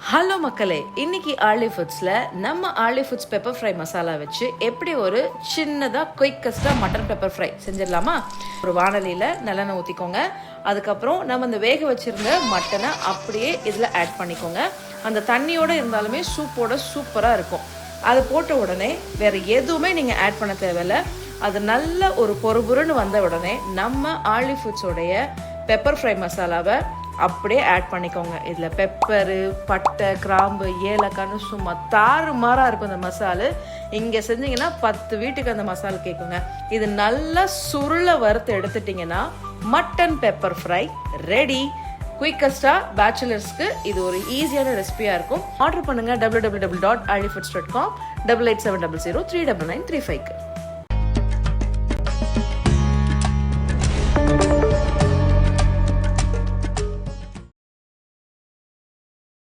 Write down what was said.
Hello மக்களே, இன்னைக்கு ஆர்லி ஃபுட்ஸில் நம்ம ஆர்லி ஃபுட்ஸ் பெப்பர் ஃப்ரை மசாலா வச்சு எப்படி ஒரு சின்னதாக குயிக்கஸ்ட்டாக மட்டன் பெப்பர் ஃப்ரை செஞ்சிடலாமா? ஒரு வானலியில் நல்லெண்ணெய் ஊற்றிக்கோங்க. அதுக்கப்புறம் நம்ம இந்த வேக வச்சுருந்த மட்டனை அப்படியே இதில் ஆட் பண்ணிக்கோங்க. அந்த தண்ணியோடு இருந்தாலுமே சூப்போட சூப்பராக இருக்கும். அது போட்ட உடனே வேறு எதுவுமே நீங்கள் ஆட் பண்ண தேவையில்லை. அது நல்ல ஒரு பொறுபொருன்னு வந்த உடனே நம்ம ஆர்லி ஃபுட்ஸோடைய பெப்பர் ஃப்ரை மசாலாவை அப்படியே ஆட் பண்ணிக்கோங்க. இதில் பெப்பரு, பட்டை, கிராம்பு, ஏலக்காய்னு சும்மா தாறுமாறாக இருக்கும் இந்த மசாலு. இங்கே செஞ்சிங்கன்னா 10 வீட்டுக்கு அந்த மசாலா கேட்குங்க. இது நல்லா சுருளை வறுத்து எடுத்துட்டிங்கன்னா மட்டன் பெப்பர் ஃப்ரை ரெடி. குயிக்கஸ்ட்டாக பேச்சுலர்ஸ்க்கு இது ஒரு ஈஸியான ரெசிபியாக இருக்கும். ஆர்டர் பண்ணுங்கள் www.arlyfoods.com 8870039935.